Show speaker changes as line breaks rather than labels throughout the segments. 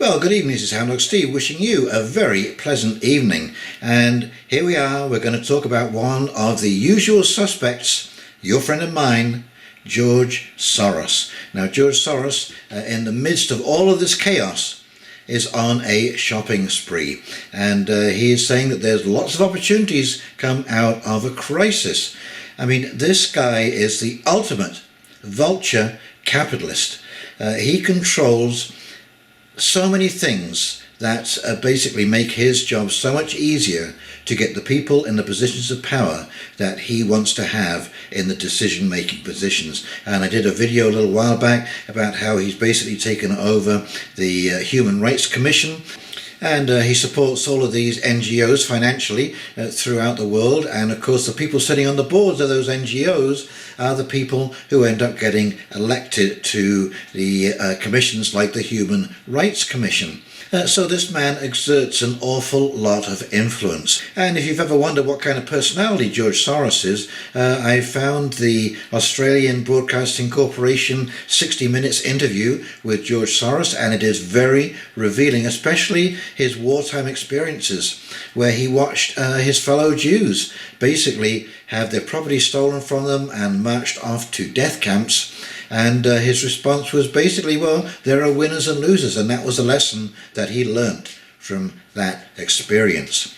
Well, good evening, this is Hound Dog Steve wishing you a very pleasant evening. And here we are, we're going to talk about one of the usual suspects, your friend and mine, George Soros. Now, George Soros, in the midst of all of this chaos, is on a shopping spree. And he is saying that there's lots of opportunities come out of a crisis. I mean, this guy is the ultimate vulture capitalist. He controls so many things that basically make his job so much easier to get the people in the positions of power that he wants to have in the decision-making positions. And I did a video a little while back about how he's basically taken over the Human Rights Commission, and he supports all of these NGOs financially throughout the world. And of course the people sitting on the boards of those NGOs are the people who end up getting elected to the commissions like the Human Rights Commission. So this man exerts an awful lot of influence. And if you've ever wondered what kind of personality George Soros is, I found the Australian Broadcasting Corporation 60 Minutes interview with George Soros, and it is very revealing, especially his wartime experiences, where he watched his fellow Jews basically have their property stolen from them and marched off to death camps. And his response was basically, well, there are winners and losers, and that was a lesson that he learnt from that experience.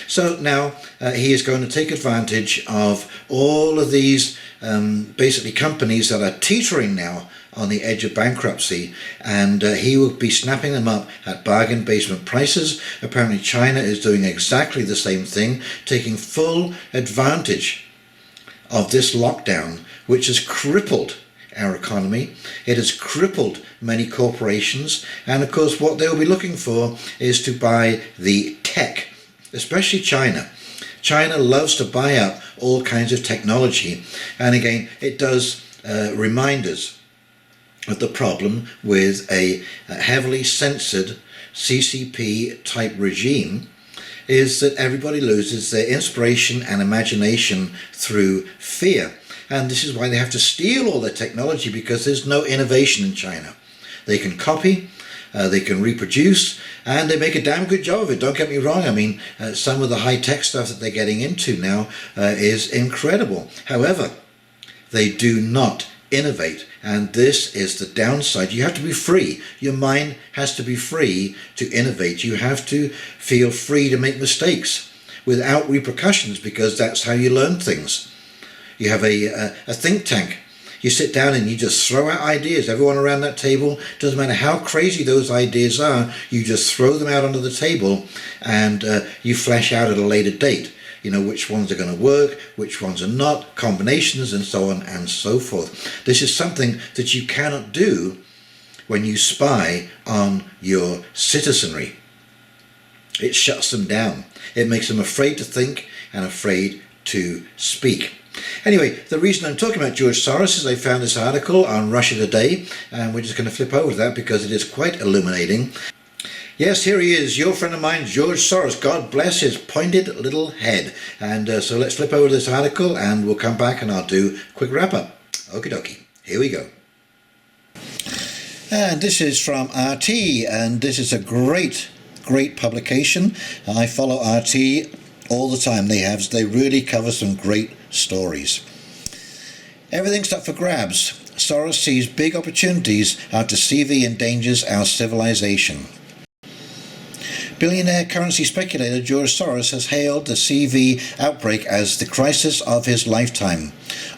So now he is going to take advantage of all of these basically companies that are teetering now on the edge of bankruptcy, and he will be snapping them up at bargain basement prices. Apparently China is doing exactly the same thing, taking full advantage of this lockdown, which has crippled our economy. It has crippled many corporations, and of course what they'll be looking for is to buy the tech, especially China. China loves to buy up all kinds of technology, and again it does remind us of the problem with a heavily censored CCP type regime, is that everybody loses their inspiration and imagination through fear. And this is why they have to steal all their technology, because there's no innovation in China. They can copy, they can reproduce, and they make a damn good job of it. Don't get me wrong. I mean, some of the high-tech stuff that they're getting into now is incredible. However, they do not innovate, and this is the downside. You have to be free. Your mind has to be free to innovate. You have to feel free to make mistakes without repercussions, because that's how you learn things. You have a think tank. You sit down and you just throw out ideas. Everyone around that table, doesn't matter how crazy those ideas are, you just throw them out onto the table, and you flesh out at a later date, you know, which ones are going to work, which ones are not, combinations, and so on and so forth. This is something that you cannot do when you spy on your citizenry. It shuts them down. It makes them afraid to think and afraid to speak. Anyway, the reason I'm talking about George Soros is I found this article on Russia Today, and we're just going to flip over to that because it is quite illuminating. Yes, here he is, your friend of mine, George Soros. God bless his pointed little head. And so let's flip over to this article, and we'll come back and I'll do a quick wrap up. Okie dokie, here we go. And this is from RT, and this is a great publication. I follow RT all the time. They really cover some great stories. Everything's up for grabs. Soros sees big opportunities after CV endangers our civilization. Billionaire currency speculator George Soros has hailed the CV outbreak as the crisis of his lifetime,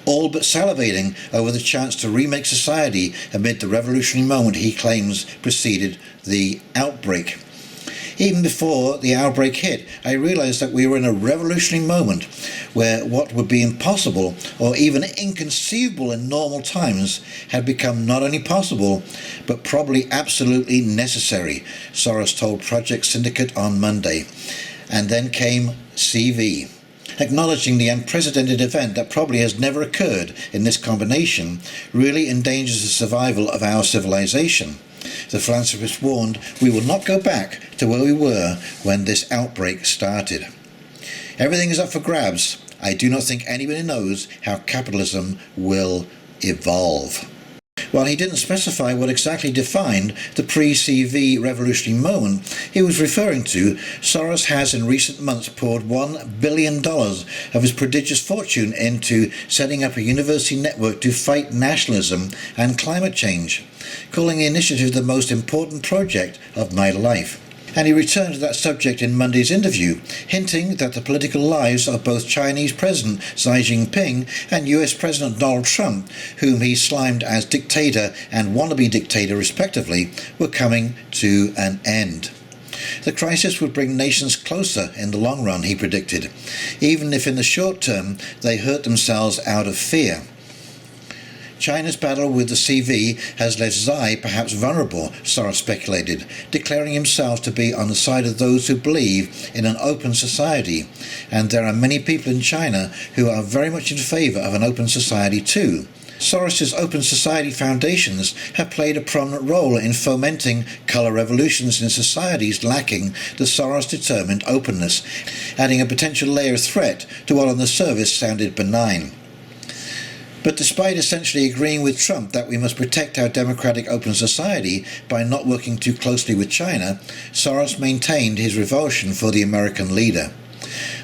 all but salivating over the chance to remake society amid the revolutionary moment he claims preceded the outbreak. Even before the outbreak hit, I realized that we were in a revolutionary moment where what would be impossible or even inconceivable in normal times had become not only possible, but probably absolutely necessary, Soros told Project Syndicate on Monday. And then came CV. Acknowledging the unprecedented event that probably has never occurred in this combination really endangers the survival of our civilization. The philanthropist warned we will not go back to where we were when this outbreak started. Everything is up for grabs. I do not think anybody knows how capitalism will evolve. While he didn't specify what exactly defined the pre-CV revolutionary moment he was referring to, Soros has in recent months poured $1 billion of his prodigious fortune into setting up a university network to fight nationalism and climate change, calling the initiative the most important project of my life. And he returned to that subject in Monday's interview, hinting that the political lives of both Chinese President Xi Jinping and US President Donald Trump, whom he slimed as dictator and wannabe dictator respectively, were coming to an end. The crisis would bring nations closer in the long run, he predicted, even if in the short term they hurt themselves out of fear. China's battle with the CV has left Xi perhaps vulnerable, Soros speculated, declaring himself to be on the side of those who believe in an open society, and there are many people in China who are very much in favour of an open society too. Soros's Open Society foundations have played a prominent role in fomenting colour revolutions in societies lacking the Soros-determined openness, adding a potential layer of threat to what on the surface sounded benign. But despite essentially agreeing with Trump that we must protect our democratic open society by not working too closely with China, Soros maintained his revulsion for the American leader.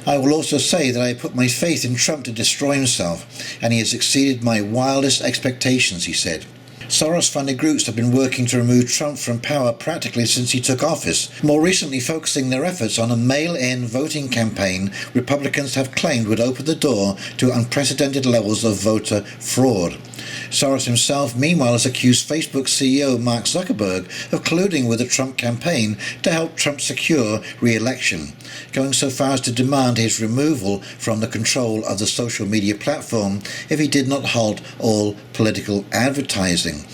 I will also say that I put my faith in Trump to destroy himself, and he has exceeded my wildest expectations, he said. Soros-funded groups have been working to remove Trump from power practically since he took office, more recently focusing their efforts on a mail-in voting campaign Republicans have claimed would open the door to unprecedented levels of voter fraud. Soros himself, meanwhile, has accused Facebook CEO Mark Zuckerberg of colluding with the Trump campaign to help Trump secure re-election, going so far as to demand his removal from the control of the social media platform if he did not halt all political advertising.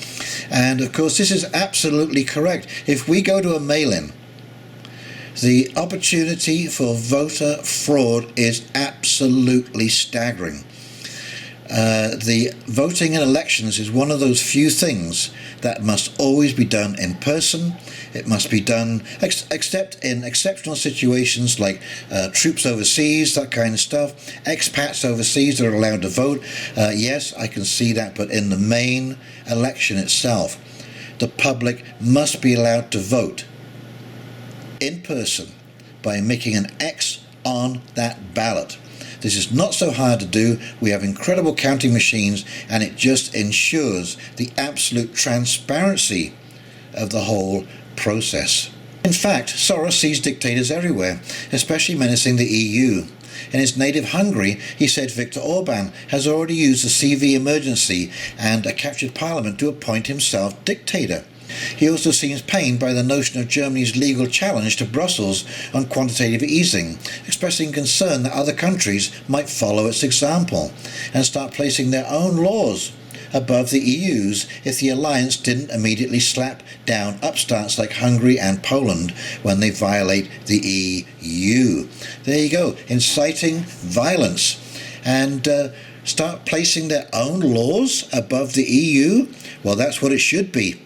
And of course, this is absolutely correct. If we go to a mail-in, the opportunity for voter fraud is absolutely staggering. The voting in elections is one of those few things that must always be done in person. It must be done except in exceptional situations like troops overseas, that kind of stuff, expats overseas that are allowed to vote. Yes, I can see that, but in the main election itself, the public must be allowed to vote in person by making an X on that ballot. This is not so hard to do. We have incredible counting machines, and it just ensures the absolute transparency of the whole process. In fact, Soros sees dictators everywhere, especially menacing the EU. In his native Hungary, he said Viktor Orban has already used the CV emergency and a captured parliament to appoint himself dictator. He also seems pained by the notion of Germany's legal challenge to Brussels on quantitative easing, expressing concern that other countries might follow its example and start placing their own laws above the EU's if the alliance didn't immediately slap down upstarts like Hungary and Poland when they violate the EU. There you go, inciting violence, and start placing their own laws above the EU? Well, that's what it should be.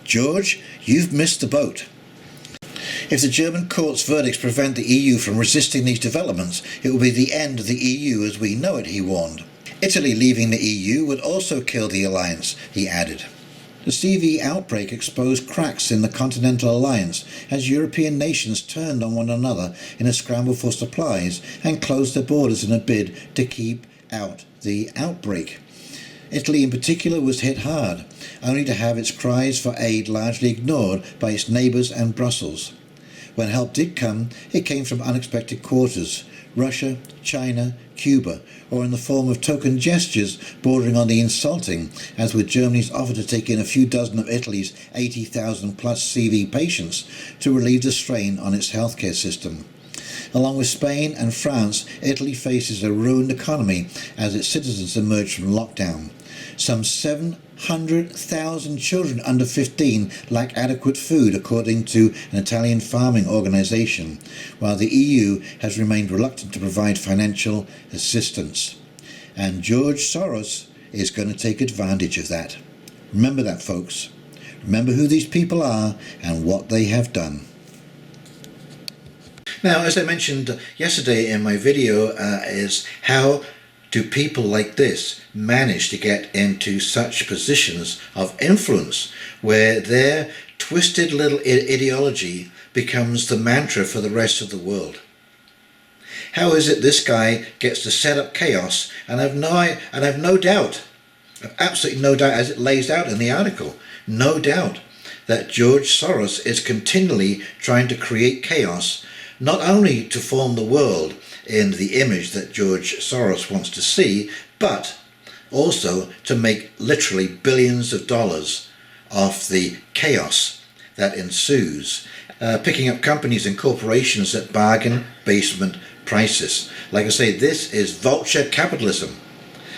George, you've missed the boat. If the German court's verdicts prevent the EU from resisting these developments, it will be the end of the EU as we know it, he warned. Italy leaving the EU would also kill the alliance, he added. The CV outbreak exposed cracks in the Continental Alliance as European nations turned on one another in a scramble for supplies and closed their borders in a bid to keep out the outbreak. Italy in particular was hit hard, only to have its cries for aid largely ignored by its neighbours and Brussels. When help did come, it came from unexpected quarters: Russia, China, Cuba, or in the form of token gestures bordering on the insulting, as with Germany's offer to take in a few dozen of Italy's 80,000 plus CV patients to relieve the strain on its healthcare system. Along with Spain and France, Italy faces a ruined economy as its citizens emerge from lockdown. Some 700,000 children under 15 lack adequate food, according to an Italian farming organisation, while the EU has remained reluctant to provide financial assistance. And George Soros is going to take advantage of that. Remember that, folks. Remember who these people are and what they have done. Now, as I mentioned yesterday in my video, is how do people like this manage to get into such positions of influence where their twisted little ideology becomes the mantra for the rest of the world? How is it this guy gets to set up chaos? And I've no doubt, I've absolutely no doubt, as it lays out in the article, no doubt that George Soros is continually trying to create chaos, not only to form the world in the image that George Soros wants to see, but also to make literally billions of dollars off the chaos that ensues, picking up companies and corporations at bargain basement prices. Like I say, this is vulture capitalism.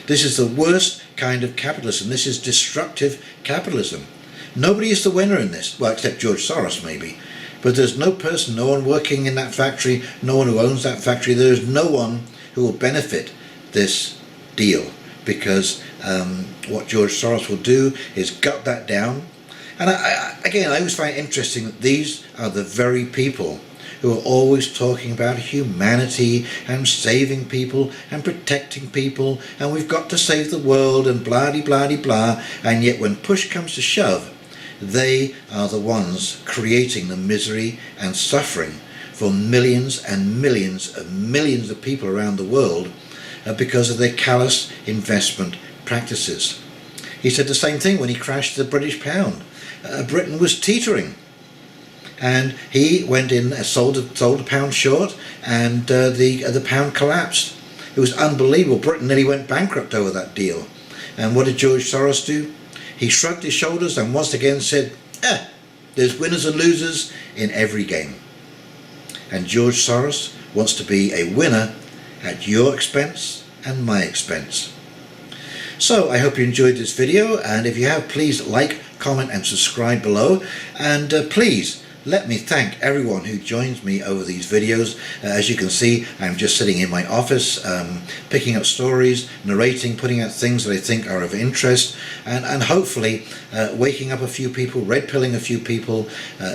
This is the worst kind of capitalism. This is destructive capitalism. Nobody is the winner in this, well, except George Soros maybe. But there's no person, no one working in that factory, no one who owns that factory. There's no one who will benefit this deal, because what George Soros will do is gut that down. And again, I always find it interesting that these are the very people who are always talking about humanity and saving people and protecting people, and we've got to save the world and blah-de-blah-de-blah, and yet when push comes to shove, they are the ones creating the misery and suffering for millions and millions and millions of people around the world because of their callous investment practices. He said the same thing when he crashed the British pound. Britain was teetering, and he went in and sold a pound short, and the pound collapsed. It was unbelievable. Britain nearly went bankrupt over that deal. And what did George Soros do? He shrugged his shoulders and once again said, there's winners and losers in every game. And George Soros wants to be a winner at your expense and my expense. So I hope you enjoyed this video, and if you have, please like, comment and subscribe below, and please let me thank everyone who joins me over these videos. As you can see, I'm just sitting in my office, picking up stories, narrating, putting out things that I think are of interest, and hopefully waking up a few people, red pilling a few people,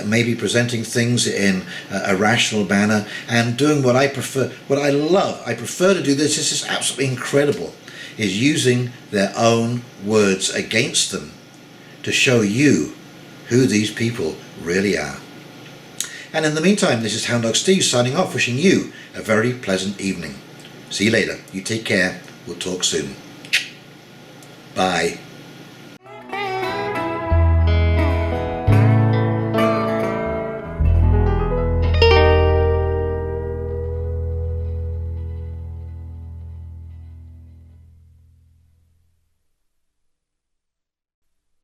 maybe presenting things in a rational manner, and doing what I prefer, what I love. I prefer to do this. This is absolutely incredible, is using their own words against them to show you who these people really are. And in the meantime, this is Hound Dog Steve signing off, wishing you a very pleasant evening. See you later. You take care. We'll talk soon. Bye.